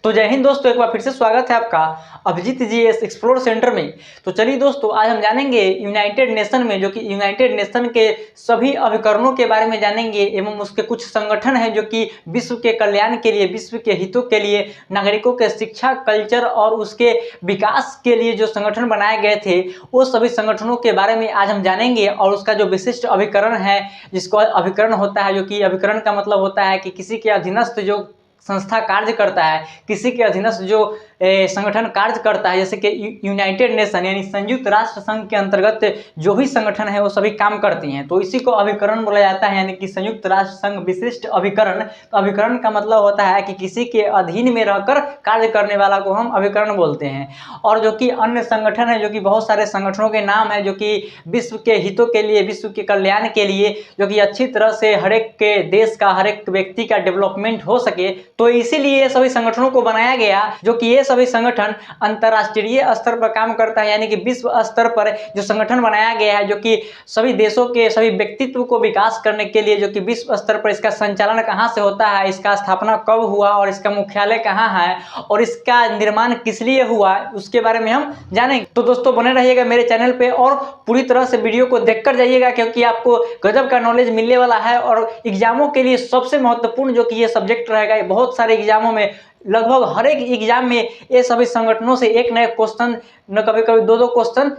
तो जय हिंद दोस्तों, एक बार फिर से स्वागत है आपका अभिजीत जीएस एक्सप्लोर सेंटर में। तो चलिए दोस्तों, आज हम जानेंगे यूनाइटेड नेशन में, जो कि यूनाइटेड नेशन के सभी अभिकरणों के बारे में जानेंगे एवं उसके कुछ संगठन हैं जो कि विश्व के कल्याण के लिए, विश्व के हितों के लिए, नागरिकों के शिक्षा, कल्चर और उसके विकास के लिए जो संगठन बनाए गए थे, वो सभी संगठनों के बारे में आज हम जानेंगे। और उसका जो विशिष्ट अभिकरण है, जिसको अभिकरण होता है, जो कि अभिकरण का मतलब होता है कि किसी के अधीनस्थ जो संस्था कार्य करता है, किसी के अधीनस्थ जो संगठन कार्य करता है, जैसे कि यूनाइटेड नेशन यानी संयुक्त राष्ट्र संघ के अंतर्गत जो भी संगठन है वो सभी काम करती हैं, तो इसी को अभिकरण बोला जाता है, यानी कि संयुक्त राष्ट्र संघ विशिष्ट अभिकरण। तो अभिकरण का मतलब होता है कि किसी के अधीन में रहकर कार्य करने वाला को हम अभिकरण बोलते हैं। और जो कि अन्य संगठन है, जो कि बहुत सारे संगठनों के नाम है, जो कि विश्व के हितों के लिए, विश्व के कल्याण के लिए, जो कि अच्छी तरह से हर एक के देश का, हर एक व्यक्ति का डेवलपमेंट हो सके, तो इसीलिए सभी संगठनों को बनाया गया, जो कि ये सभी संगठन अंतर्राष्ट्रीय स्तर पर काम करता है, यानी कि विश्व स्तर पर जो संगठन बनाया गया है, जो कि सभी देशों के सभी व्यक्तित्व को विकास करने के लिए, जो कि विश्व स्तर पर इसका संचालन कहाँ से होता है, इसका स्थापना कब हुआ और इसका मुख्यालय कहाँ है और इसका निर्माण किस लिए हुआ, उसके बारे में हम जानेंगे। तो दोस्तों बने रहिएगा मेरे चैनल पे और पूरी तरह से वीडियो को देखकर जाइएगा, क्योंकि आपको गजब का नॉलेज मिलने वाला है। और एग्जामों के लिए सबसे महत्वपूर्ण जो कि ये सब्जेक्ट रहेगा, बहुत सारे एग्जामों में, लगभग हर एक एग्जाम में ये सभी संगठनों से एक नए क्वेश्चन, न कभी कभी दो क्वेश्चन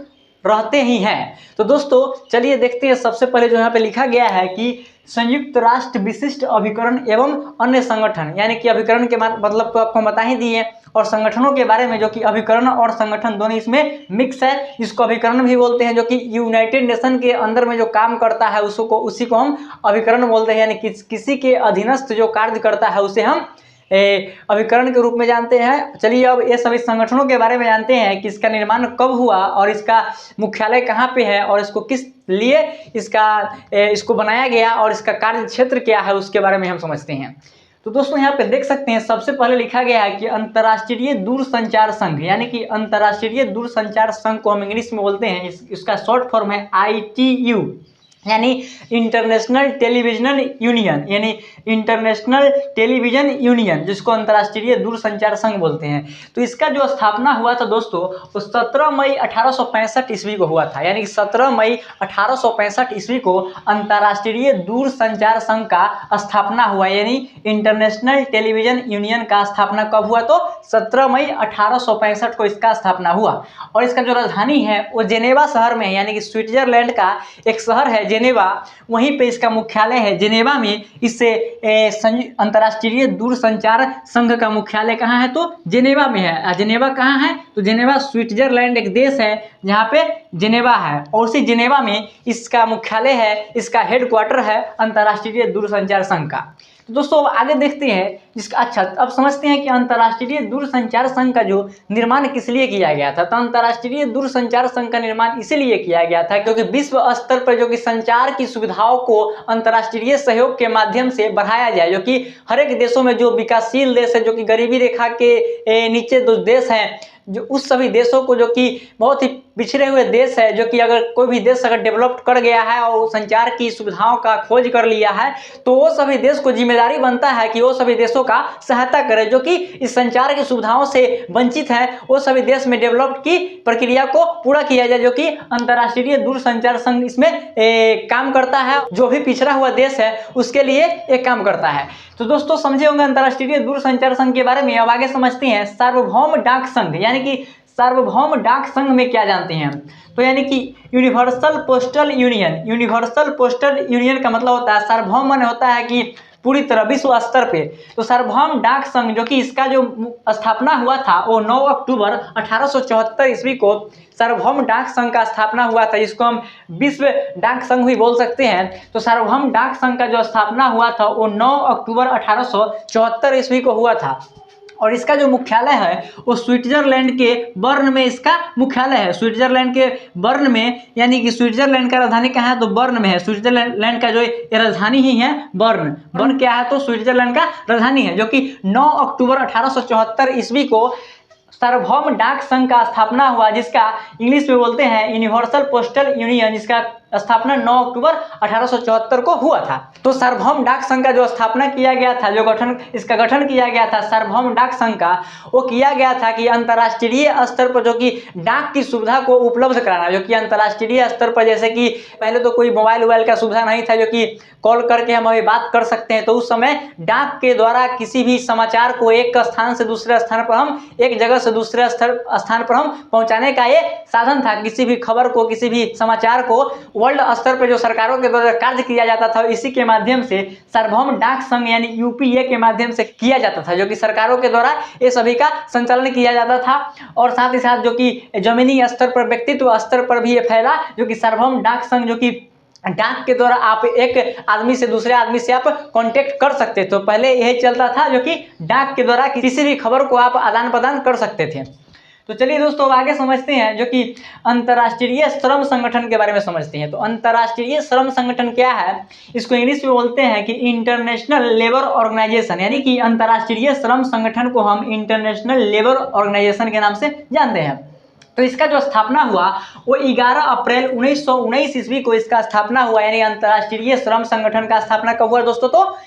रहते ही हैं। तो दोस्तों चलिए देखते हैं। सबसे पहले जो यहाँ पे लिखा गया है कि संयुक्त राष्ट्र विशिष्ट अभिकरण एवं अन्य संगठन, यानी कि अभिकरण के मतलब तो आपको बता ही दिए, और संगठनों के बारे में, जो कि अभिकरण और संगठन दोनों इसमें मिक्स है, इसको अभिकरण भी बोलते हैं। जो कि यूनाइटेड नेशन के अंदर में जो काम करता है उसी को हम अभिकरण बोलते हैं, यानी किसी के अधीनस्थ जो कार्य करता है उसे हम अभिकरण के रूप में जानते हैं। चलिए अब ये सभी संगठनों के बारे में जानते हैं कि इसका निर्माण कब हुआ और इसका मुख्यालय कहाँ पे है और इसको किस लिए इसको बनाया गया और इसका कार्य क्षेत्र क्या है, उसके बारे में हम समझते हैं। तो दोस्तों यहाँ पे देख सकते हैं, सबसे पहले लिखा गया है कि अंतर्राष्ट्रीय दूरसंचार संघ, यानी कि अंतर्राष्ट्रीय दूरसंचार संघ को हम इंग्लिश में बोलते हैं, इसका शॉर्ट फॉर्म है ITU, यानी इंटरनेशनल टेलीविजन यूनियन, यानी इंटरनेशनल टेलीविजन यूनियन, जिसको अंतर्राष्ट्रीय दूरसंचार संघ बोलते हैं। तो इसका जो स्थापना हुआ था दोस्तों, वो 17 मई 1865 ईस्वी को हुआ था, यानी कि 17 मई 1865 ईस्वी को अंतर्राष्ट्रीय दूरसंचार संघ का स्थापना हुआ, यानी इंटरनेशनल टेलीविजन यूनियन का स्थापना कब हुआ? तो 17 मई 1865 को इसका स्थापना हुआ। और इसका जो राजधानी है वो जेनेवा शहर में है, यानी कि स्विट्जरलैंड का एक शहर है जेनेवा, वहीं पे इसका मुख्यालय है। जेनेवा में इससे अंतर्राष्ट्रीय दूरसंचार संघ का मुख्यालय कहाँ है? तो जेनेवा में है। जेनेवा कहाँ है? तो जेनेवा स्विट्जरलैंड एक देश है जहाँ पे जेनेवा है, और उसी जेनेवा में इसका मुख्यालय है, इसका हेडक्वार्टर है अंतर्राष्ट्रीय दूरसंचार संघ का। तो दोस्तों आगे देखते हैं इसका। अच्छा, अब समझते हैं कि अंतर्राष्ट्रीय दूरसंचार संघ का जो निर्माण किस लिए किया गया था। तो अंतर्राष्ट्रीय दूरसंचार संघ का निर्माण इसीलिए किया गया था क्योंकि विश्व स्तर पर जो कि संचार की सुविधाओं को अंतर्राष्ट्रीय सहयोग के माध्यम से बढ़ाया जाए, जो कि हर एक देशों में जो विकासशील देश है, जो कि गरीबी रेखा के नीचे जो देश हैं, जो उस सभी देशों को, जो कि बहुत ही पिछड़े हुए देश है, जो कि अगर कोई भी देश अगर डेवलप कर गया है और संचार की सुविधाओं का खोज कर लिया है, तो वो सभी देश को जिम्मेदारी बनता है कि वो सभी देशों का सहायता करे, जो कि इस संचार की सुविधाओं से वंचित है, वो सभी देश में डेवलप की प्रक्रिया को पूरा किया जाए, जो कि अंतर्राष्ट्रीय दूरसंचार संघ इसमें काम करता है। जो भी पिछड़ा हुआ देश है उसके लिए एक काम करता है। तो दोस्तों समझे होंगे अंतर्राष्ट्रीय दूरसंचार संघ के बारे में। अब आगे समझते हैं सार्वभौम डाक संघ, यानी कि सार्वभौम डाक संघ में क्या जानते हैं। तो यानी कि universal postal union, universal postal union का मतलब होता है, सार्वभौम माने होता है कि पूरी तरह विश्व स्तर पे। तो सार्वभौम डाक संघ, जो कि इसका जो स्थापना हुआ था वो 9 अक्टूबर 1874 ईस्वी को सार्वभौम डाक संघ का स्थापना हुआ था, जिसको हम विश्व डाक संघ भी बोल सकते हैं। तो सार्वभौम डाक संघ का जो स्थापना हुआ था वो 9 अक्टूबर 1874 ईस्वी को हुआ था। और इसका जो मुख्यालय है वो स्विट्जरलैंड के बर्न में इसका मुख्यालय है। स्विट्जरलैंड के बर्न में, यानी कि स्विट्जरलैंड का राजधानी कहाँ है? तो बर्न में है। स्विट्जरलैंड का जो राजधानी ही है बर्न। बर्न क्या है? तो स्विट्जरलैंड का राजधानी है, जो कि 9 अक्टूबर 1874 ईस्वी को सार्वभौम डाक संघ का स्थापना हुआ, जिसका इंग्लिश में बोलते हैं यूनिवर्सल पोस्टल यूनियन, जिसका स्थापना 9 अक्टूबर 1874 को हुआ था। तो सार्वभौम डाक संघ का जो स्थापना किया गया था, जो इसका गठन किया गया था सार्वभौम डाक संघ का, वो किया गया था कि अंतर्राष्ट्रीय स्तर पर जो कि डाक की सुविधा को उपलब्ध कराना, जो कि अंतर्राष्ट्रीय स्तर पर, जैसे कि पहले तो कोई मोबाइल का सुविधा नहीं था जो कि कॉल करके हम अभी बात कर सकते हैं, तो उस समय डाक के द्वारा किसी भी समाचार को एक स्थान से दूसरे स्थान पर हम, एक जगह से दूसरे स्थान पर हम पहुंचाने का ये साधन था। किसी भी खबर को, किसी भी समाचार को वर्ल्ड स्तर पर जो सरकारों के द्वारा कार्य किया जाता था, इसी के माध्यम से सार्वभौम डाक संघ यानी यूपीए के माध्यम से किया जाता था, जो कि सरकारों के द्वारा ये सभी का संचालन किया जाता था। और साथ ही साथ जो कि जमीनी स्तर पर, व्यक्तित्व स्तर पर भी ये फैला, जो कि सार्वभौम डाक संघ, जो कि डाक के द्वारा आप एक आदमी से दूसरे आदमी से आप कांटेक्ट कर सकते थे। तो पहले यही चलता था, जो कि डाक के द्वारा किसी भी खबर को आप आदान प्रदान कर सकते थे। तो चलिए दोस्तों अब आगे समझते हैं, जो कि अंतर्राष्ट्रीय श्रम संगठन के बारे में समझते हैं। तो अंतर्राष्ट्रीय श्रम संगठन क्या है, इसको इंग्लिश में बोलते हैं कि इंटरनेशनल लेबर ऑर्गेनाइजेशन, यानी कि अंतर्राष्ट्रीय श्रम संगठन को हम इंटरनेशनल लेबर ऑर्गेनाइजेशन के नाम से जानते हैं। तो इसका जो स्थापना हुआ वो 11 अप्रैल 1919 ईस्वी को इसका स्थापना हुआ, यानी अंतर्राष्ट्रीय श्रम संगठन का स्थापना कब हुआ दोस्तों, तो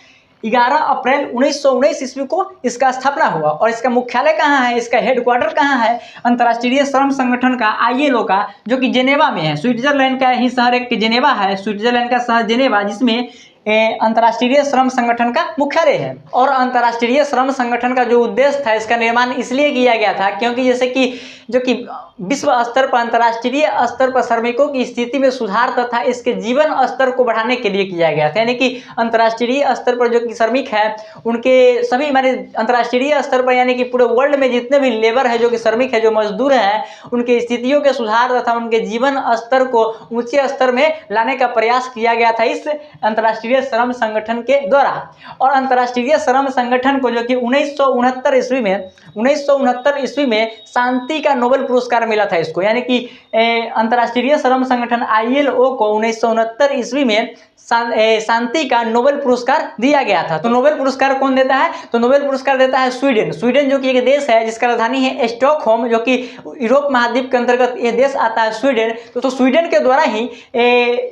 11 अप्रैल 1919 ईस्वी को इसका स्थापना हुआ। और इसका मुख्यालय कहाँ है, इसका हेडक्वार्टर कहाँ है अंतर्राष्ट्रीय श्रम संगठन का, ILO का, जो कि जेनेवा में है। स्विट्जरलैंड का ही शहर एक जेनेवा है, स्विट्जरलैंड का शहर जेनेवा, जिसमें अंतर्राष्ट्रीय श्रम संगठन का मुख्यालय है। और अंतर्राष्ट्रीय श्रम संगठन का जो उद्देश्य था, इसका निर्माण इसलिए किया गया था क्योंकि जैसे कि जो कि विश्व स्तर पर, अंतर्राष्ट्रीय स्तर पर श्रमिकों की स्थिति में सुधार तथा इसके जीवन स्तर को बढ़ाने के लिए किया गया था। यानी कि अंतर्राष्ट्रीय स्तर पर जो कि श्रमिक है, उनके सभी हमारे अंतर्राष्ट्रीय स्तर पर, यानी कि पूरे वर्ल्ड में जितने भी लेबर है, जो कि श्रमिक है, जो मजदूर हैं, उनके स्थितियों के सुधार तथा उनके जीवन स्तर को ऊंचे स्तर में लाने का प्रयास किया गया था इस अंतर्राष्ट्रीय श्रम संगठन के द्वारा। और अंतर्राष्ट्रीय श्रम संगठन को जो कि 1969 ईस्वी में शांति का नोबेल पुरस्कार मिला था इसको, यानी कि अंतर्राष्ट्रीय श्रम संगठन ILO को 1969 ईस्वी में शांति का नोबेल पुरस्कार दिया गया था। तो नोबेल पुरस्कार कौन देता है, तो नोबेल पुरस्कार देता है स्वीडन। स्वीडन जो कि एक देश है जिसका राजधानी है स्टॉकहोम, जो कि यूरोप महाद्वीप के अंतर्गत ये देश आता है स्वीडन। तो स्वीडन के द्वारा ही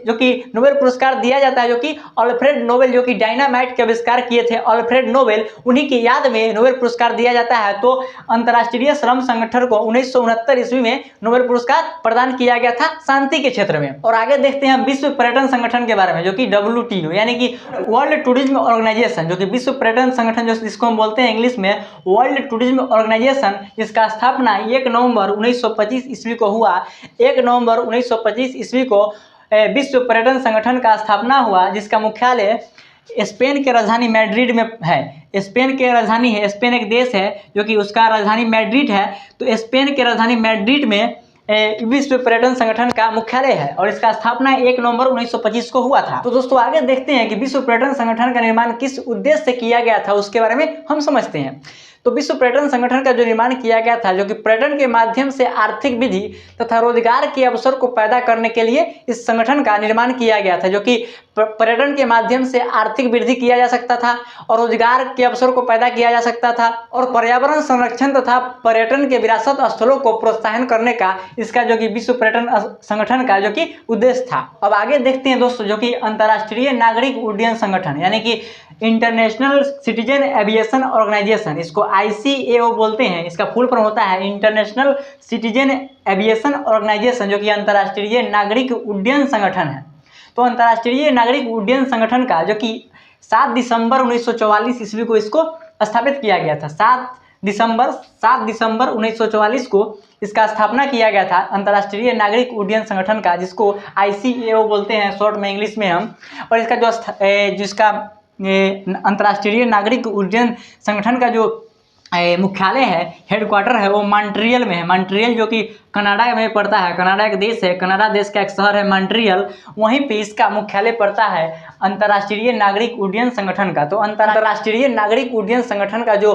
जो कि नोबेल पुरस्कार दिया जाता है, जो कि अल्फ्रेड नोबेल, जो कि डायनामाइट के आविष्कार किए थे अल्फ्रेड नोबेल, उन्हीं की याद में नोबेल पुरस्कार दिया जाता है। तो अंतर्राष्ट्रीय श्रम संगठन को 1969 ईस्वी में नोबेल पुरस्कार प्रदान किया गया था शांति के क्षेत्र में। और आगे देखते हैं विश्व पर्यटन संगठन के बारे में, जो कि WTO यानी कि वर्ल्ड टूरिज्म ऑर्गेनाइजेशन, जो कि विश्व पर्यटन संगठन, जो जिसको हम बोलते हैं इंग्लिश में वर्ल्ड टूरिज्म ऑर्गेनाइजेशन, जिसका स्थापना 1 नवंबर 1925 ईस्वी को हुआ। 1 नवंबर 1925 ईस्वी को विश्व पर्यटन संगठन का स्थापना हुआ, जिसका मुख्यालय स्पेन के राजधानी मैड्रिड में है। स्पेन के राजधानी है, स्पेन एक देश है जो कि उसका राजधानी मैड्रिड है। तो स्पेन के राजधानी मैड्रिड में विश्व पर्यटन संगठन का मुख्यालय है और इसका स्थापना 1 नवंबर 1925 को हुआ था। तो दोस्तों आगे देखते हैं कि विश्व पर्यटन संगठन का निर्माण किस उद्देश्य से किया गया था, उसके बारे में हम समझते हैं। तो विश्व पर्यटन संगठन का जो निर्माण किया गया था, जो कि पर्यटन के माध्यम से आर्थिक वृद्धि तथा रोजगार के अवसर को पैदा करने के लिए इस संगठन का निर्माण किया गया था, जो कि पर्यटन के माध्यम से आर्थिक वृद्धि किया जा सकता था और रोजगार के अवसर को पैदा किया जा सकता था और पर्यावरण संरक्षण तथा पर्यटन के विरासत स्थलों को प्रोत्साहन करने का इसका जो कि विश्व पर्यटन संगठन का जो कि उद्देश्य था। अब आगे देखते हैं दोस्तों, जो कि अंतर्राष्ट्रीय नागरिक उड्डयन संगठन यानी कि इंटरनेशनल सिटीजन एविएशन ऑर्गेनाइजेशन, इसको ICAO बोलते हैं। इसका फुल फॉर्म होता है इंटरनेशनल सिटीजन एविएशन ऑर्गेनाइजेशन, जो कि अंतर्राष्ट्रीय नागरिक उड्डयन संगठन है। तो अंतर्राष्ट्रीय नागरिक उड्डयन संगठन का जो कि 7 दिसंबर 1944 ईस्वी को इसको स्थापित किया गया था। 7 दिसंबर 1944 को इसका स्थापना किया गया था अंतर्राष्ट्रीय नागरिक उड्डयन संगठन का, जिसको ICAO बोलते हैं शॉर्ट में इंग्लिश में हम। और इसका जिसका अंतर्राष्ट्रीय नागरिक उड्डयन संगठन का जो मुख्यालय है, हेडक्वार्टर है, वो मॉन्ट्रियल में है। मॉन्ट्रियल जो कि कनाडा में पड़ता है, कनाडा एक देश है, कनाडा देश का एक शहर है मॉन्ट्रियल, वहीं पे इसका मुख्यालय पड़ता है अंतर्राष्ट्रीय नागरिक उड्डयन संगठन का। तो अंतर्राष्ट्रीय नागरिक उड्डयन संगठन का जो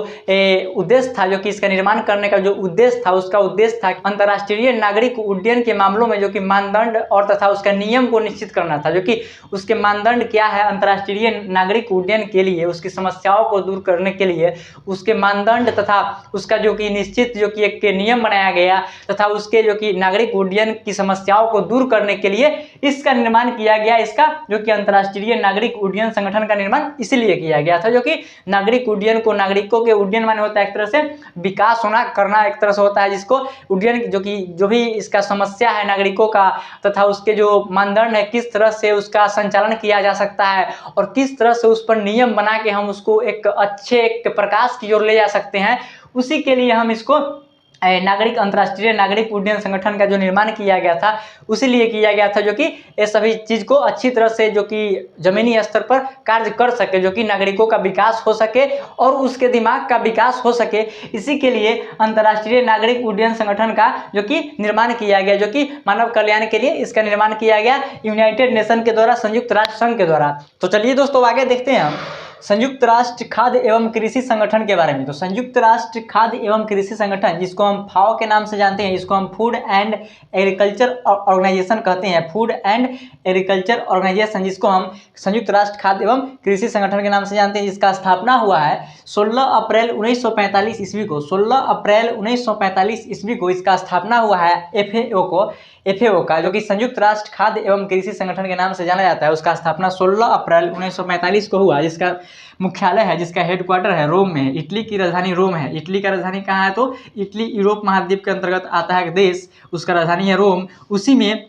उद्देश्य था, जो कि इसका निर्माण करने का जो उद्देश्य था, उसका उद्देश्य था अंतर्राष्ट्रीय नागरिक उड्डयन के मामलों में जो कि मानदंड और तथा उसका नियम को निश्चित करना था। जो कि उसके मानदंड क्या है अंतर्राष्ट्रीय नागरिक उड्डयन के लिए, उसकी समस्याओं को दूर करने के लिए उसके मानदंड तथा उसका जो कि निश्चित जो कि एक नियम बनाया गया तथा उसके जो कि नागरिक उड्डयन की समस्याओं को दूर करने के लिए इसका निर्माण किया गया। इसका जो कि अंतर्राष्ट्रीय नागरिक उड्डयन संगठन का निर्माण इसलिए किया गया था, जो कि नागरिक उड्डयन को, नागरिकों के उड्डयन माने होता है एक तरह से विकास होना करना एक तरह से होता है, जिसको उड्डयन जो भी इसका समस्या है नागरिकों का तथा उसके जो मानदंड है किस तरह से उसका संचालन किया जा सकता है और किस तरह से उस पर नियम बना के हम उसको एक अच्छे एक प्रकाश की ओर ले जा सकते हैं, उसी के लिए हम इसको अंतर्राष्ट्रीय नागरिक उड्डयन संगठन का जो निर्माण किया गया था उसी लिए किया गया था, जो कि ये सभी चीज़ को अच्छी तरह से जो कि जमीनी स्तर पर कार्य कर सके, जो कि नागरिकों का विकास हो सके और उसके दिमाग का विकास हो सके। इसी के लिए अंतर्राष्ट्रीय नागरिक उड्डयन संगठन का जो कि निर्माण किया गया, जो कि मानव कल्याण के लिए इसका निर्माण किया गया यूनाइटेड नेशन के द्वारा, संयुक्त राष्ट्र संघ के द्वारा। तो चलिए दोस्तों आगे देखते हैं हम संयुक्त राष्ट्र खाद्य एवं कृषि संगठन के बारे में। तो संयुक्त राष्ट्र खाद्य एवं कृषि संगठन, जिसको हम फाओ के नाम से जानते हैं, इसको हम फूड एंड एग्रीकल्चर ऑर्गेनाइजेशन कहते हैं, फूड एंड एग्रीकल्चर ऑर्गेनाइजेशन, जिसको हम संयुक्त राष्ट्र खाद्य एवं कृषि संगठन के नाम से जानते हैं, जिसका स्थापना हुआ है 16 अप्रैल 1945 ईस्वी को। 16 अप्रैल 1945 ईस्वी को इसका स्थापना हुआ है FAO का, जो कि संयुक्त राष्ट्र खाद्य एवं कृषि संगठन के नाम से जाना जाता है। उसका स्थापना 16 अप्रैल 1945 को हुआ, जिसका मुख्यालय है, जिसका हेडक्वार्टर है रोम में है। इटली की राजधानी रोम है। इटली का राजधानी कहाँ है? तो इटली यूरोप महाद्वीप के अंतर्गत आता है एक देश, उसका राजधानी है रोम। उसी में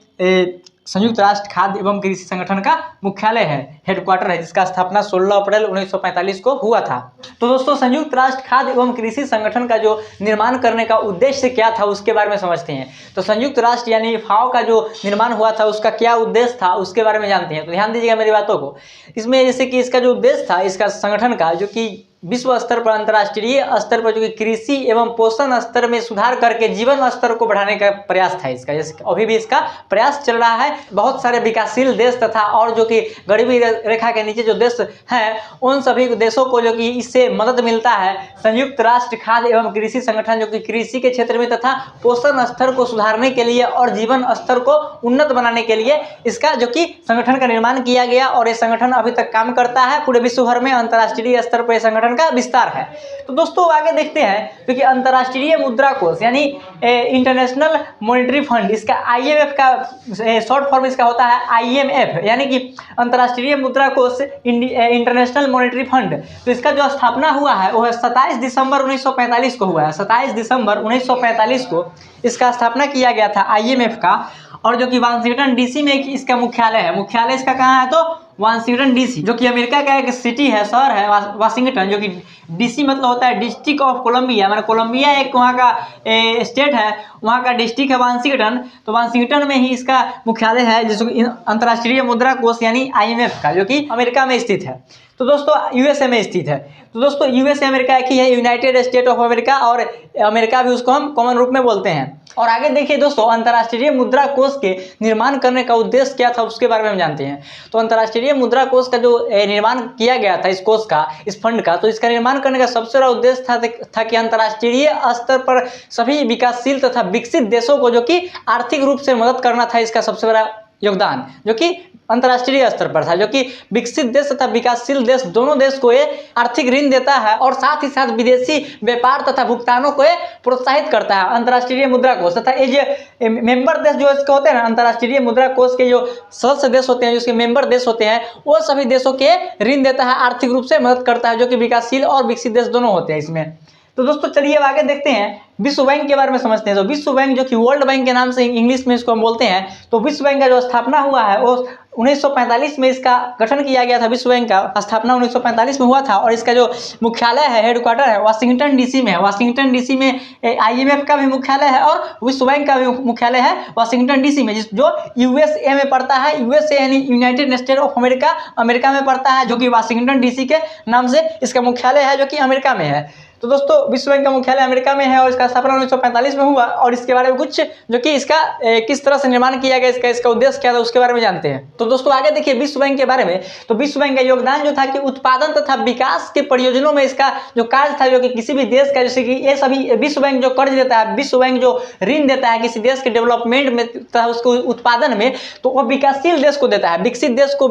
संयुक्त राष्ट्र खाद्य एवं कृषि संगठन का मुख्यालय है, हेडक्वार्टर है, जिसका स्थापना 16 अप्रैल 1945 को हुआ था। तो दोस्तों संयुक्त राष्ट्र खाद्य एवं कृषि संगठन का जो निर्माण करने का उद्देश्य क्या था उसके बारे में समझते हैं। तो संयुक्त राष्ट्र यानी फाओ का जो निर्माण हुआ था उसका क्या उद्देश्य था उसके बारे में जानते हैं। तो ध्यान दीजिएगा मेरी बातों को। इसमें जैसे कि इसका जो उद्देश्य था इसका संगठन का, जो कि विश्व स्तर पर, अंतर्राष्ट्रीय स्तर पर जो कि कृषि एवं पोषण स्तर में सुधार करके जीवन स्तर को बढ़ाने का प्रयास था इसका। जैसे अभी भी इसका प्रयास चल रहा है। बहुत सारे विकासशील देश तथा और जो कि गरीबी रेखा के नीचे जो देश हैं उन सभी देशों को जो कि इससे मदद मिलता है। संयुक्त राष्ट्र खाद्य एवं कृषि संगठन जो कि कृषि के क्षेत्र में तथा पोषण स्तर को सुधारने के लिए और जीवन स्तर को उन्नत बनाने के लिए इसका जो कि संगठन का निर्माण किया गया और ये संगठन अभी तक काम करता है। पूरे विश्व भर में अंतर्राष्ट्रीय स्तर पर संगठन का विस्तार है। तो दोस्तों आगे देखते हैं, क्योंकि अंतर्राष्ट्रीय मुद्रा कोष यानी इंटरनेशनल मॉनेटरी फंड, इसका IMF का शॉर्ट फॉर्म इसका होता है IMF, यानी कि अंतर्राष्ट्रीय मुद्रा कोष इंटरनेशनल मॉनेटरी फंड। तो इसका जो स्थापना हुआ है वो 27 दिसंबर 1945 को हुआ है। 27 दिसंबर 1945 को इसका स्थापना किया गया था IMF का, और जो कि वाशिंगटन DC में इसका मुख्यालय है। मुख्यालय इसका कहाँ है? तो वाशिंगटन DC, जो कि अमेरिका का एक सिटी है, शहर है वाशिंगटन, जो कि DC मतलब होता है डिस्ट्रिक्ट ऑफ कोलंबिया, मतलब कोलंबिया एक वहाँ का स्टेट है, वहाँ का डिस्ट्रिक्ट है वाशिंगटन। तो वाशिंगटन में ही इसका मुख्यालय है, जिसको अंतर्राष्ट्रीय मुद्रा कोष यानी IMF का, जो कि अमेरिका में स्थित है। तो दोस्तों USA में स्थित है। तो दोस्तों USA अमेरिका एक ही है, यूनाइटेड स्टेट ऑफ अमेरिका, और अमेरिका भी उसको हम कॉमन रूप में बोलते हैं। और आगे देखिए दोस्तों, अंतर्राष्ट्रीय मुद्रा कोष के निर्माण करने का उद्देश्य क्या था उसके बारे में हम जानते हैं। तो अंतर्राष्ट्रीय मुद्रा कोष का जो निर्माण किया गया था, इस कोष का, इस फंड का, तो इसका निर्माण करने का सबसे बड़ा उद्देश्य था कि अंतर्राष्ट्रीय स्तर पर सभी विकासशील तथा विकसित देशों को जो कि आर्थिक रूप से मदद करना था। इसका सबसे बड़ा योगदान जो कि अंतर्राष्ट्रीय स्तर पर था, जो कि विकसित देश तथा विकासशील देश दोनों देश को ये आर्थिक ऋण देता है और साथ ही साथ विदेशी व्यापार तथा भुगतानों को ये प्रोत्साहित करता है। अंतर्राष्ट्रीय मुद्रा कोष तथा ये जो मेंबर देश जो इसके होते हैं ना, अंतर्राष्ट्रीय मुद्रा कोष के जो सदस्य देश होते हैं, जो इसके मेंबर देश होते हैं, वो सभी देशों के ऋण देता है, आर्थिक रूप से मदद करता है, जो कि विकासशील और विकसित देश दोनों होते हैं इसमें। तो दोस्तों चलिए अब आगे देखते हैं, विश्व बैंक के बारे में समझते हैं। तो विश्व बैंक जो कि वर्ल्ड बैंक के नाम से इंग्लिश में इसको हम बोलते हैं। तो विश्व बैंक का जो स्थापना हुआ है वो 1945 में इसका गठन किया गया था। विश्व बैंक का स्थापना 1945 में हुआ था और इसका जो मुख्यालय है, हेडक्वार्टर है, वाशिंगटन DC में है। वाशिंगटन DC में IMF का भी मुख्यालय है और विश्व बैंक का भी मुख्यालय है वाशिंगटन DC में, जो USA में पड़ता है। USA यानी United state of America, America में पड़ता है, जो कि वाशिंगटन DC के नाम से इसका मुख्यालय है, जो कि अमेरिका में है। तो दोस्तों विश्व बैंक का मुख्यालय अमेरिका में है और इसका स्थापना 1945 में हुआ। और इसके बारे में कुछ जो कि इसका किस तरह से निर्माण किया गया, इसका उद्देश्य क्या था, उसके बारे में जानते हैं। तो दोस्तों आगे देखिए विश्व बैंक के बारे में। तो विश्व बैंक का योगदान जो था कि उत्पादन तथा विकास के परियोजनाओं में इसका जो कार्य था, जो कि किसी भी देश का, जैसे कि ये सभी विश्व बैंक जो कर्ज देता है, विश्व बैंक जो ऋण देता है किसी देश के डेवलपमेंट में तथा उसको उत्पादन में, तो वह विकासशील देश को देता है। विकसित देश को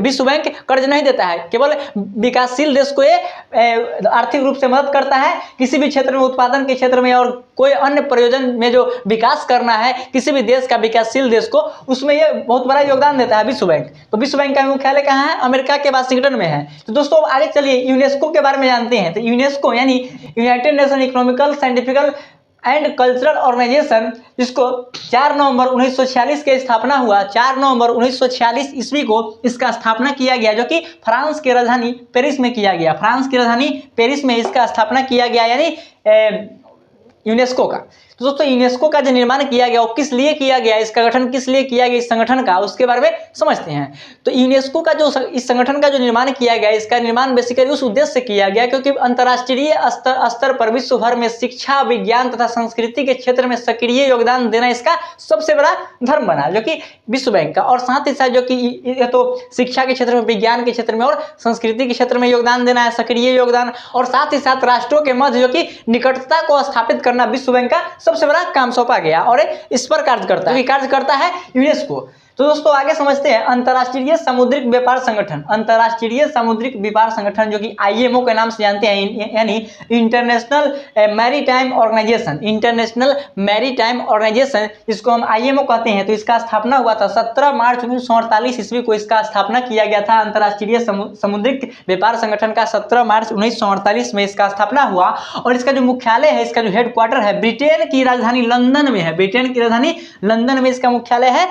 विश्व बैंक कर्ज नहीं देता है, केवल विकासशील देश को ये आर्थिक रूप से मदद करता है किसी भी क्षेत्र में, उत्पादन के क्षेत्र में और कोई अन्य प्रयोजन में जो विकास करना है किसी भी देश का, विकासशील देश को, उसमें ये बहुत बड़ा योगदान देता है विश्व बैंक। तो विश्व बैंक का मुख्यालय कहाँ है? अमेरिका के वाशिंगटन में है। तो दोस्तों आगे चलिए यूनेस्को के बारे में जानते हैं। तो यूनेस्को यानी United Nation economical, scientifical and cultural organisation, जिसको 4 नवंबर 1946 के स्थापना हुआ। 4 नवंबर 1946 ईस्वी को इसका स्थापना किया गया, जो कि फ्रांस की राजधानी पेरिस में किया गया। फ्रांस की राजधानी पेरिस में इसका स्थापना किया गया, यानी यूनेस्को का। तो दोस्तों यूनेस्को का जो निर्माण किया गया वो किस लिए किया गया, इसका गठन किस लिए किया गया, इस संगठन का, उसके बारे में समझते हैं। तो यूनेस्को का जो इस संगठन का जो निर्माण किया गया, इसका निर्माण बेसिकली उस उद्देश्य से किया गया क्योंकि अंतर्राष्ट्रीय स्तर पर विश्व भर में शिक्षा, विज्ञान तथा संस्कृति के क्षेत्र में सक्रिय योगदान देना इसका सबसे बड़ा धर्म बना, जो कि विश्व बैंक का। और साथ ही साथ जो कि तो शिक्षा के क्षेत्र में, विज्ञान के क्षेत्र में और संस्कृति के क्षेत्र में योगदान देना है, सक्रिय योगदान। और साथ ही साथ राष्ट्रों के मध्य जो कि निकटता को स्थापित करना विश्व बैंक का सबसे बड़ा काम सौंपा गया और इस पर कार्य करता है यूनेस्को। तो दोस्तों आगे समझते हैं अंतर्राष्ट्रीय समुद्रिक व्यापार संगठन। अंतर्राष्ट्रीय समुद्रिक व्यापार संगठन, जो कि आईएमओ के नाम से जानते हैं, यानी International Maritime Organisation. International Maritime Organisation, जिसको हम आईएमओ कहते हैं। तो इसका स्थापना हुआ था 17 मार्च 1948 ईस्वी को इसका स्थापना किया गया था। अंतर्राष्ट्रीय समुद्रिक व्यापार संगठन का 17 मार्च 1948 में इसका स्थापना हुआ। और इसका जो मुख्यालय है, इसका जो हेडक्वार्टर है, ब्रिटेन की राजधानी लंदन में है। ब्रिटेन की राजधानी लंदन में इसका मुख्यालय है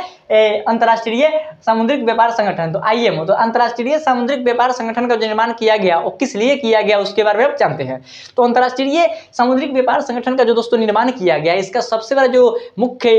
अंतर्राष्ट्रीय समुद्रिक व्यापार संगठन, तो आईएमओ। तो अंतर्राष्ट्रीय समुद्रिक व्यापार संगठन का जो निर्माण किया गया वो किस लिए किया गया, उसके बारे में आप जानते हैं। तो अंतर्राष्ट्रीय समुद्रिक व्यापार संगठन का जो दोस्तों निर्माण किया गया, इसका सबसे बड़ा जो मुख्य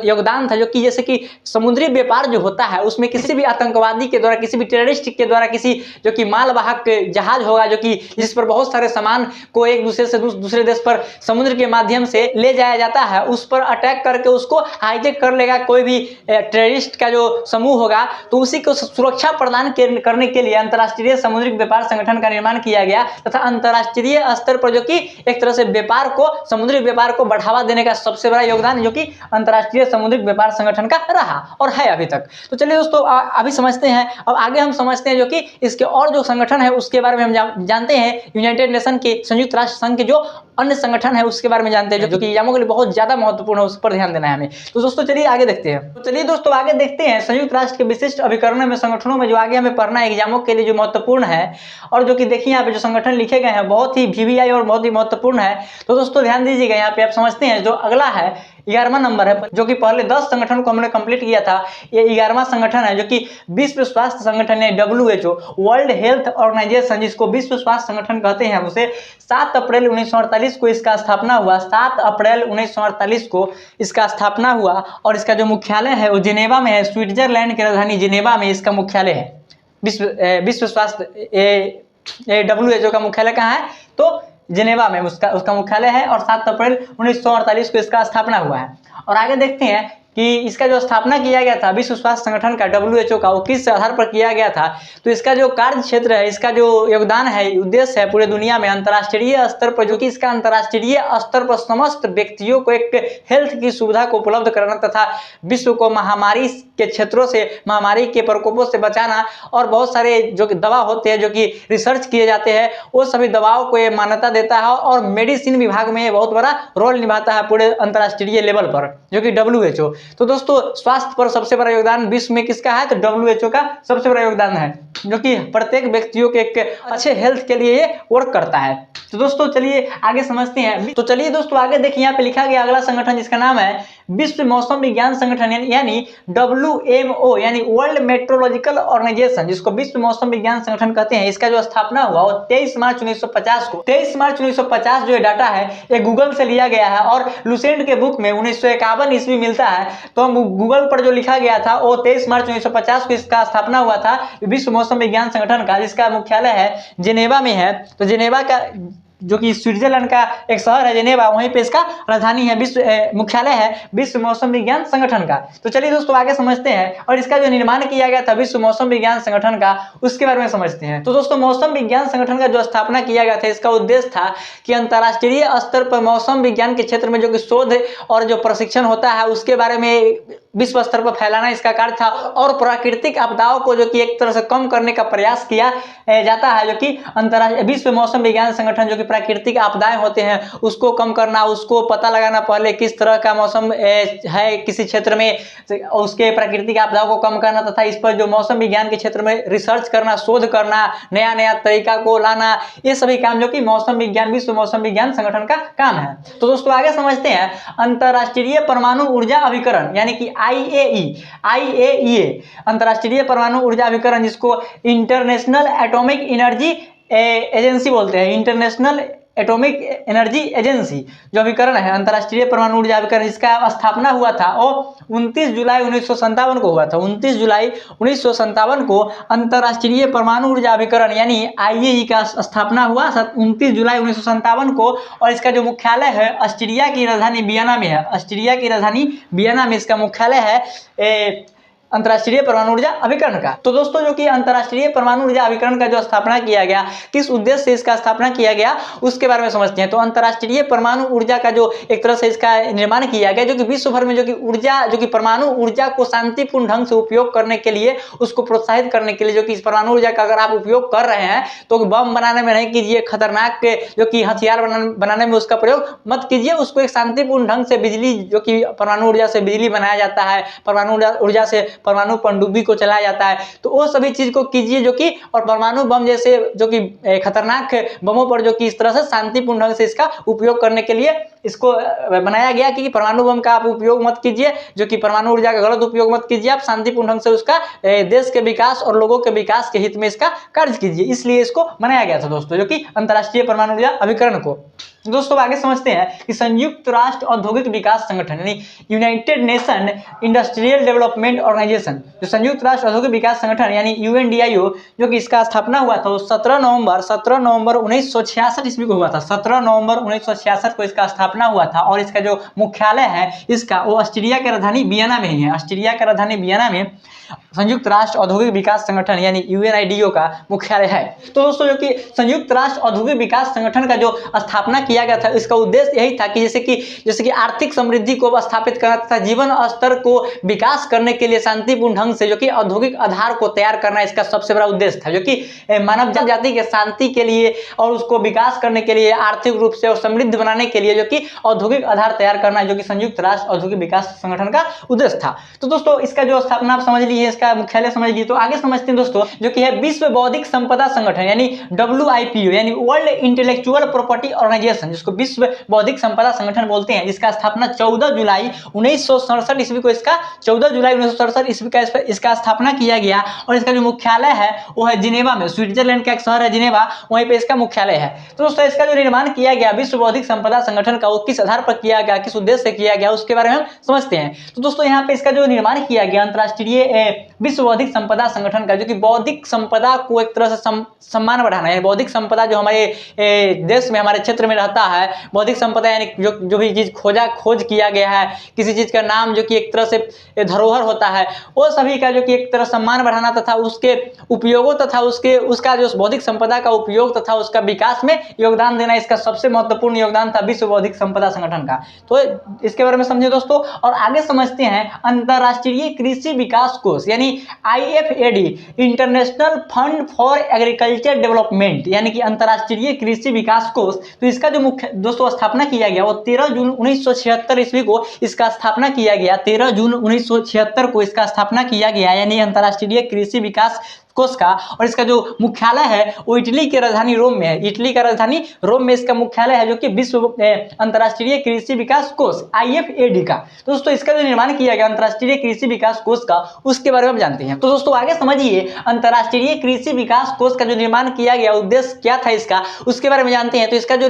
योगदान था, जो कि जैसे कि समुद्री व्यापार जो होता है उसमें किसी भी आतंकवादी के द्वारा, किसी भी टेररिस्ट के द्वारा, किसी जो कि मालवाहक जहाज होगा, जो कि जिस पर बहुत सारे सामान को एक दूसरे से दूसरे देश पर समुद्र के माध्यम से ले जाया जाता है, उस पर अटैक करके उसको हाईजैक कर लेगा कोई भी टेररिस्ट का जो समूह होगा, तो उसी को सुरक्षा प्रदान करने के लिए अंतर्राष्ट्रीय समुद्रिक व्यापार संगठन का निर्माण किया गया। तथा अंतर्राष्ट्रीय स्तर पर जो कि एक तरह से व्यापार को, समुद्री व्यापार को बढ़ावा देने का सबसे बड़ा योगदान जो कि अंतर्राष्ट्रीय समुद्रिक व्यापार संगठन का रहा और है अभी तक। तो चलिए दोस्तों अभी समझते हैं, अब आगे हम समझते हैं जो कि इसके और जो संगठन है उसके बारे में हम जानते हैं। यूनाइटेड नेशन के, संयुक्त राष्ट्र संघ के जो अन्य संगठन है उसके बारे में जानते हैं, जो कि एग्जामों के लिए बहुत ज्यादा महत्वपूर्ण है, उस पर ध्यान देना है हमें। तो दोस्तों चलिए आगे देखते हैं। तो चलिए दोस्तों आगे देखते हैं संयुक्त राष्ट्र के विशिष्ट अभिकरण में संगठनों में जो आगे हमें पढ़ना है एग्जामों के लिए जो महत्वपूर्ण है। और जो कि देखिए यहाँ पे जो संगठन लिखे गए हैं बहुत ही वीवीआई और बहुत ही महत्वपूर्ण है। तो दोस्तों ध्यान दीजिएगा, यहाँ पे आप समझते हैं जो अगला है 11वां नंबर है, जो कि पहले 10 संगठन को हमने कंप्लीट किया था। ये 11वां संगठन है जो कि विश्व स्वास्थ्य संगठन है, WHO, वर्ल्ड हेल्थ ऑर्गेनाइजेशन, जिसको विश्व स्वास्थ्य संगठन कहते हैं हम उसे। 7 अप्रैल 1948 को इसका स्थापना हुआ। 7 अप्रैल 1948 को इसका स्थापना हुआ और इसका जो मुख्यालय है वो जिनेवा में है। स्विट्जरलैंड की राजधानी जिनेवा में इसका मुख्यालय है। विश्व स्वास्थ्य WHO का मुख्यालय कहाँ है? तो जिनेवा में उसका मुख्यालय है और 7 अप्रैल 1948 को इसका स्थापना हुआ है। और आगे देखते हैं कि इसका जो स्थापना किया गया था विश्व स्वास्थ्य संगठन का, WHO का, वो किस आधार पर किया गया था। तो इसका जो कार्य क्षेत्र है, इसका जो योगदान है, उद्देश्य है पूरे दुनिया में अंतर्राष्ट्रीय स्तर पर, जो कि इसका अंतर्राष्ट्रीय स्तर पर समस्त व्यक्तियों को एक हेल्थ की सुविधा को उपलब्ध कराना तथा विश्व को महामारी के क्षेत्रों से, महामारी के प्रकोपों से बचाना। और बहुत सारे जो कि दवा होते हैं, जो कि रिसर्च किए जाते हैं, वो सभी दवाओं को ये मान्यता देता है और मेडिसिन विभाग में बहुत बड़ा रोल निभाता है पूरे अंतर्राष्ट्रीय लेवल पर, जो कि WHO। तो दोस्तों स्वास्थ्य पर सबसे बड़ा योगदान विश्व में किसका है? तो WHO का सबसे बड़ा योगदान है, जो कि प्रत्येक व्यक्तियों के एक अच्छे हेल्थ के लिए ये वर्क करता है। तो दोस्तों चलिए आगे समझते हैं। तो चलिए दोस्तों आगे देखिए, यहाँ पे लिखा गया अगला संगठन जिसका नाम है विश्व मौसम विज्ञान संगठन, यानी WMO, यानी वर्ल्ड मेट्रोलॉजिकल ऑर्गेनाइजेशन, जिसको विश्व मौसम विज्ञान संगठन कहते हैं। इसका जो स्थापना हुआ वो 23 मार्च 1950 को। 23 मार्च 1950 जो डाटा है ये गूगल से लिया गया है और लुसेंट के बुक में 1951 ईस्वी मिलता है। तो हम गूगल पर जो लिखा गया था वो 23 मार्च 1950 को इसका स्थापना हुआ था विश्व मौसम विज्ञान संगठन का, जिसका मुख्यालय है जिनेवा में है। तो जिनेवा का जो कि स्विट्जरलैंड का एक शहर है जिनेवा, वहीं पे इसका राजधानी है, विश्व मुख्यालय है विश्व मौसम विज्ञान संगठन का। तो चलिए दोस्तों आगे समझते हैं, और इसका जो निर्माण किया गया था विश्व मौसम विज्ञान संगठन का, उसके बारे में समझते हैं। तो दोस्तों मौसम विज्ञान संगठन का जो स्थापना किया गया था, इसका उद्देश्य था कि अंतर्राष्ट्रीय स्तर पर मौसम विज्ञान के क्षेत्र में जो कि शोध और जो प्रशिक्षण होता है उसके बारे में विश्व स्तर पर फैलाना इसका कार्य था, और प्राकृतिक आपदाओं को जो कि एक तरह से कम करने का प्रयास किया जाता है, जो कि अंतर्राष्ट्रीय विश्व मौसम विज्ञान संगठन जो कि प्राकृतिक आपदाएं होते हैं उसको कम करना, उसको पता लगाना पहले किस तरह का मौसम है किसी क्षेत्र में, उसके प्राकृतिक आपदाओं को कम करना, तथा इस पर जो मौसम विज्ञान के क्षेत्र में रिसर्च करना, शोध करना, नया नया तरीका को लाना, ये सभी काम जो कि मौसम विज्ञान विश्व मौसम विज्ञान संगठन का काम है। तो दोस्तों आगे समझते हैं, अंतर्राष्ट्रीय परमाणु ऊर्जा अभिकरण यानी कि IAEA अंतर्राष्ट्रीय परमाणु ऊर्जा अभिकरण, जिसको इंटरनेशनल एटॉमिक एनर्जी एजेंसी बोलते हैं, इंटरनेशनल एटॉमिक एनर्जी एजेंसी जो अभिकरण है अंतर्राष्ट्रीय परमाणु ऊर्जा अभिकरण, इसका स्थापना हुआ था और 29 जुलाई 1957 को हुआ था। 29 जुलाई 1957 को अंतर्राष्ट्रीय परमाणु ऊर्जा अभिकरण यानी IAEA का स्थापना हुआ 29 जुलाई 1957 को, और इसका जो मुख्यालय है ऑस्ट्रिया की राजधानी वियना में है। ऑस्ट्रिया की राजधानी वियना में इसका मुख्यालय है अंतर्राष्ट्रीय परमाणु ऊर्जा अभिकरण का। तो दोस्तों जो कि अंतर्राष्ट्रीय परमाणु ऊर्जा अभिकरण का जो स्थापना किया गया, किस उद्देश्य से इसका स्थापना किया गया उसके बारे में समझते हैं। तो अंतर्राष्ट्रीय परमाणु ऊर्जा का जो एक तरह से इसका निर्माण किया गया, जो कि विश्व भर में जो कि ऊर्जा जो कि परमाणु ऊर्जा को शांतिपूर्ण ढंग से उपयोग करने के लिए, उसको प्रोत्साहित करने के लिए, जो कि इस परमाणु ऊर्जा का अगर आप उपयोग कर रहे हैं तो बम बनाने में नहीं कीजिए, खतरनाक जो कि हथियार बनाने में उसका प्रयोग मत कीजिए, उसको एक शांतिपूर्ण ढंग से बिजली जो कि परमाणु ऊर्जा से बिजली बनाया जाता है, परमाणु ऊर्जा से परमाणु पनडुब्बी को चलाया जाता है, तो वो सभी चीज को कीजिए जो कि, और परमाणु बम जैसे जो कि खतरनाक बमों पर जो कि इस तरह से शांतिपूर्ण ढंग से इसका उपयोग करने के लिए इसको बनाया गया कि परमाणु बम का आप उपयोग मत कीजिए, जो कि परमाणु ऊर्जा का गलत उपयोग मत कीजिए, आप शांतिपूर्ण ढंग से उसका देश के विकास और लोगों के विकास के हित में इसका कार्य कीजिए, इसलिए इसको बनाया गया था दोस्तों, जो कि अंतर्राष्ट्रीय परमाणु ऊर्जा अभिकरण को। दोस्तों आगे समझते हैं कि संयुक्त राष्ट्र औद्योगिक विकास संगठन यानी United Nation Industrial Development Organisation, जो संयुक्त राष्ट्र औद्योगिक विकास संगठन यानी UNDIO, जो कि इसका स्थापना हुआ था 17 नवंबर 1966 ईस्वी को हुआ था। 17 नवंबर 1966 को इसका स्थापना हुआ था, और इसका जो मुख्यालय है इसका वो ऑस्ट्रिया की राजधानी वियना में ही है। ऑस्ट्रिया की राजधानी वियना में संयुक्त राष्ट्र औद्योगिक विकास संगठन यानी UNIDO का मुख्यालय है। तो दोस्तों जो कि संयुक्त राष्ट्र औद्योगिक विकास संगठन का जो स्थापना किया गया था, इसका उद्देश्य यही था कि जैसे कि आर्थिक समृद्धि को स्थापित करना तथा जीवन स्तर को विकास करने के लिए शांतिपूर्ण ढंग से जो कि औद्योगिक आधार को तैयार करना इसका सबसे बड़ा उद्देश्य था, जो कि मानव जाति के शांति के लिए और उसको विकास करने के लिए, आर्थिक रूप से और समृद्ध बनाने के लिए जो कि औद्योगिक आधार तैयार करना, जो कि संयुक्त राष्ट्र औद्योगिक विकास संगठन का उद्देश्य था। तो दोस्तों इसका जो स्थापना आप समझ लीजिए, इसका मुख्यालय समझ लीजिए। तो आगे समझते हैं दोस्तों, जो कि है विश्व बौद्धिक संपदा संगठन यानी WIPO यानी वर्ल्ड इंटेलेक्चुअल प्रॉपर्टी ऑर्गेनाइजेशन, जिसको विश्व बौद्धिक संपदा संगठन बोलते हैं, जिसका स्थापना 14 जुलाई 1967 ईस्वी को इसका स्थापना किया गया, और इसका जो मुख्यालय है वो है जिनेवा में, स्विट्जरलैंड का एक शहर है जिनेवा, वहीं पे इसका मुख्यालय है। तो दोस्तों इसका जो निर्माण किया गया विश्व बौद्धिक संपदा संगठन का, वो किस आधार पर किया गया, किस उद्देश्य से किया गया, उसके बारे में हम समझते हैं। तो दोस्तों यहाँ पे इसका जो निर्माण किया गया अंतर्राष्ट्रीय विश्व बौद्धिक संपदा संगठन का, जो कि बौद्धिक संपदा को एक तरह से सम्मान बढ़ाना है। बौद्धिक संपदा जो हमारे देश में, हमारे क्षेत्र में रहता है, बौद्धिक संपदा यानी जो भी चीज खोज किया गया है, किसी चीज का नाम जो कि एक तरह से धरोहर होता है, वो सभी का जो कि एक तरह सम्मान बढ़ाना तथा उसके उपयोगों तथा उसका जो बौद्धिक संपदा का उपयोग तथा उसका विकास में योगदान देना, इसका सबसे महत्वपूर्ण योगदान था विश्व बौद्धिक संपदा संगठन का। तो इसके बारे में समझे दोस्तों, और आगे समझते हैं अंतर्राष्ट्रीय कृषि विकास कोष यानी IFAD international fund for agriculture development यानी कि अंतर्राष्ट्रीय कृषि विकास कोष। तो इसका जो मुख्य दोस्तों स्थापना किया गया वो 13 जून 1976 ईस्वी को इसका स्थापना किया गया। 13 जून 1976 को इसका स्थापना किया गया, यानी अंतर्राष्ट्रीय कृषि विकास कोष का, और इसका जो मुख्यालय है वो इटली की राजधानी रोम में है। इटली का राजधानी रोम में इसका मुख्यालय है, जो कि विश्व अंतर्राष्ट्रीय कृषि विकास कोष IFAD का। तो दोस्तों इसका जो निर्माण किया गया अंतर्राष्ट्रीय कृषि विकास कोष का, उसके बारे में हम जानते हैं। तो दोस्तों आगे समझिए, अंतर्राष्ट्रीय कृषि विकास कोष का जो निर्माण किया गया, उद्देश्य क्या था इसका, उसके बारे में जानते हैं। तो इसका जो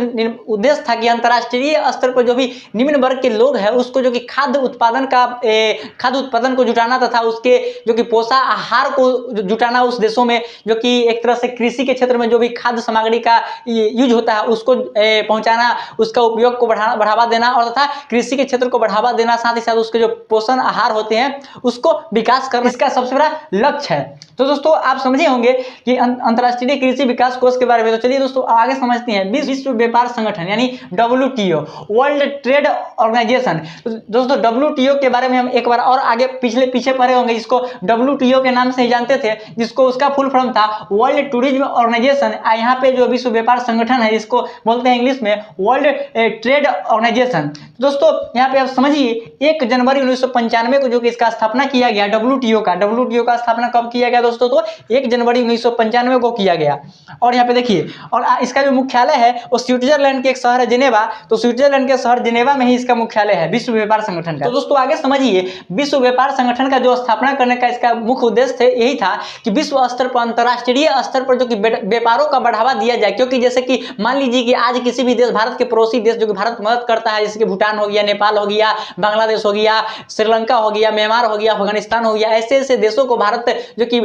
उद्देश्य था कि अंतर्राष्ट्रीय स्तर पर जो भी निम्न वर्ग के लोग हैं उसको जो कि खाद्य उत्पादन को जुटाना तथा उसके जो कि पोषक आहार को जुटाना, उस देशों में जो कि एक तरह से कृषि के क्षेत्र में जो भी खाद्य सामग्री का यूज होता है उसको पहुंचाना, उसका उपयोग को बढ़ावा देना और तथा कृषि के क्षेत्र को बढ़ावा देना, साथ ही साथ उसके जो पोषण आहार होते हैं उसको विकास करना इसका सबसे बड़ा लक्ष्य है। तो दोस्तों आप समझे होंगे कि अंतर्राष्ट्रीय कृषि विकास कोष के बारे में। तो चलिए दोस्तों आगे समझते हैं। विश्व व्यापार संगठन यानी WTO, वर्ल्ड ट्रेड ऑर्गेनाइजेशन। तो दोस्तों WTO के बारे में हम एक बार और आगे पीछे पढ़े होंगे। इसको WTO के नाम से ही जानते थे, जिसको उसका फुल फॉर्म था वर्ल्ड टूरिज्म ऑर्गेनाइजेशन। यहाँ पे जो विश्व व्यापार संगठन है इसको बोलते हैं इंग्लिश में वर्ल्ड ट्रेड ऑर्गेनाइजेशन। दोस्तों यहाँ पे आप समझिए 1 जनवरी 1995 को जो कि इसका स्थापना किया गया WTO का स्थापना कब किया गया दोस्तों? तो 1 जनवरी 1995 को किया गया। और यहाँ पे देखिए, और इसका जो मुख्यालय है वो स्विट्जरलैंड के एक शहर है जिनेवा। तो स्विट्जरलैंड के शहर जिनेवा में ही इसका मुख्यालय है विश्व व्यापार संगठन का। तो दोस्तों आगे समझिए, विश्व व्यापार संगठन का जो स्थापना करने का इसका मुख्य उद्देश्य यही था कि विश्व स्तर पर, अंतर्राष्ट्रीय स्तर पर जो कि व्यापारों का बढ़ावा दिया जाए। क्योंकि जैसे कि मान लीजिए कि आज किसी भी देश, भारत के पड़ोसी देश जो कि भारत मदद करता है, जैसे कि भूटान हो गया, नेपाल हो गया, बांग्लादेश हो गया, श्रीलंका हो गया, म्यांमार हो गया, अफगानिस्तान हो गया, ऐसे देशों को भारत जो कि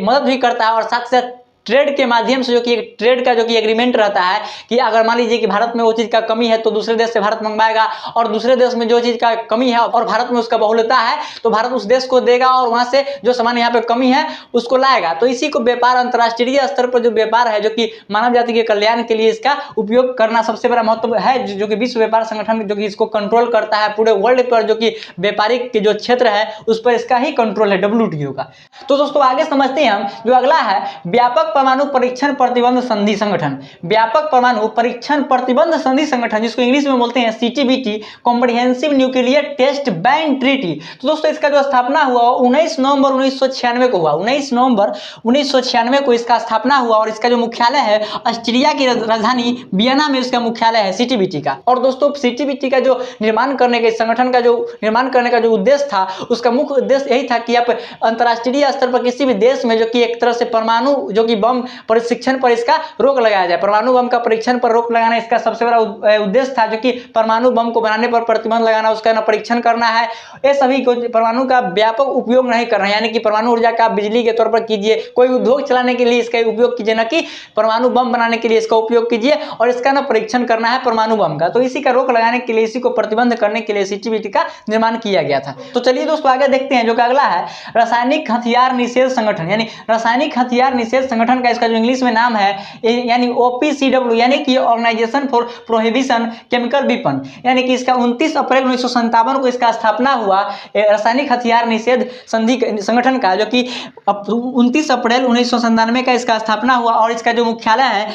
मदद भी करता है। और साथ साथ ट्रेड के माध्यम से जो कि ट्रेड का जो कि एग्रीमेंट रहता है कि अगर मान लीजिए कि भारत में वो चीज़ का कमी है तो दूसरे देश से भारत मंगवाएगा, और दूसरे देश में जो चीज़ का कमी है और भारत में उसका बहुलता है तो भारत उस देश को देगा और वहां से जो सामान यहाँ पे कमी है उसको लाएगा। तो इसी को व्यापार, अंतर्राष्ट्रीय स्तर पर जो व्यापार है जो कि मानव जाति के कल्याण के लिए इसका उपयोग करना सबसे बड़ा महत्व है, जो कि विश्व व्यापार संगठन जो कि इसको कंट्रोल करता है पूरे वर्ल्ड पर। जो कि व्यापारिक के जो क्षेत्र है उस पर इसका ही कंट्रोल है WTO का। तो दोस्तों आगे समझते हैं हम, जो अगला है व्यापक परमाणु परीक्षण प्रतिबंध संधि संगठन। व्यापक परमाणु परीक्षण प्रतिबंध संधि संगठन, जिसको इंग्लिश में बोलते हैं CTBT, Comprehensive Nuclear Test Ban Treaty. तो दोस्तों इसका जो स्थापना हुआ 19 नवंबर 1996 को हुआ। 19 नवंबर 1996 को इसका स्थापना हुआ और इसका जो मुख्यालय है ऑस्ट्रिया की राजधानी वियना में इसका मुख्यालय है CTBT का। और दोस्तों CTBT का जो निर्माण करने के, संगठन का जो निर्माण करने का जो उद्देश्य था, उसका मुख्य उद्देश्य यही था कि आप अंतर्राष्ट्रीय स्तर पर किसी भी देश में जो कि एक तरह से परमाणु जो कि बम परीक्षण पर इसका रोक लगाया जाए। परमाणु बम का परीक्षण पर रोक लगाना इसका सबसे बड़ा उद्देश्य था, जो कि परमाणु बम को बनाने पर प्रतिबंध लगाना, उसका ना परीक्षण करना है। ये सभी को परमाणु का व्यापक उपयोग नहीं करना है, यानी कि परमाणु ऊर्जा का बिजली के तौर पर कीजिए, कोई उद्योग चलाने के लिए इसका उपयोग कीजिए, ना कि परमाणु बम बनाने के लिए इसका उपयोग कीजिए, और इसका ना परीक्षण करना है परमाणु बम का। तो इसी का रोक लगाने के लिए, इसी को प्रतिबंध करने के लिए CTBT का निर्माण किया गया था। तो चलिए दोस्तों आगे देखते हैं, जो कि अगला है रासायनिक हथियार निषेध संगठन, यानी रासायनिक हथियार निषेध संगठन का इसका जो इंग्लिश में नाम है यानी OPCW, यानी कि Organisation for Prohibition Chemical Weapon. यानी कि इसका 29 अप्रैल 1957 को इसका स्थापना हुआ रासायनिक हथियार निषेध संधि संगठन का, जो कि 29 अप्रैल 1997 का इसका स्थापना हुआ। और इसका जो मुख्यालय है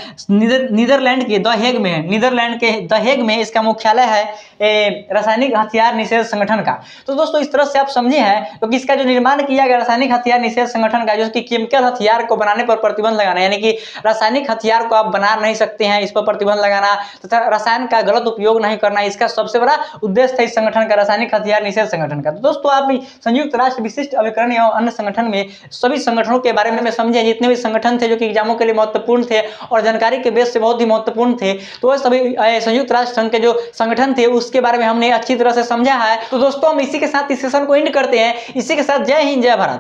नीदरलैंड के द हेग में है। नीदरलैंड के द हेग में इसका मुख्यालय है रासायनिक हथियार निषेध संगठन का। तो दोस्तों इस तरह से आप समझे हैं, क्योंकि इसका जो निर्माण किया गया रासायनिक हथियार निषेध संगठन का, जो कि केमिकल हथियार को बनाने पर प्रतिबंध लगाना, यानी कि रासायनिक हथियार को आप बना नहीं सकते हैं, इस पर प्रतिबंध लगाना तथा रसायन का गलत उपयोग नहीं करना, इसका सबसे बड़ा उद्देश्य था इस संगठन का, रासायनिक हथियार निषेध संगठन का। तो दोस्तों आप संयुक्त राष्ट्र विशिष्ट अभिकरण एवं अन्य संगठन में सभी संगठनों के बारे में समझे, जितने भी संगठन थे जो कि एग्जामों के लिए महत्वपूर्ण थे और जानकारी के बेस से बहुत ही महत्वपूर्ण थे, तो वह सभी संयुक्त राष्ट्र संघ के जो संगठन थे उसके बारे में हमने अच्छी तरह से समझा है। तो दोस्तों हम इसी के साथ इस सेशन को एंड करते हैं। इसी के साथ जय हिंद, जय भारत।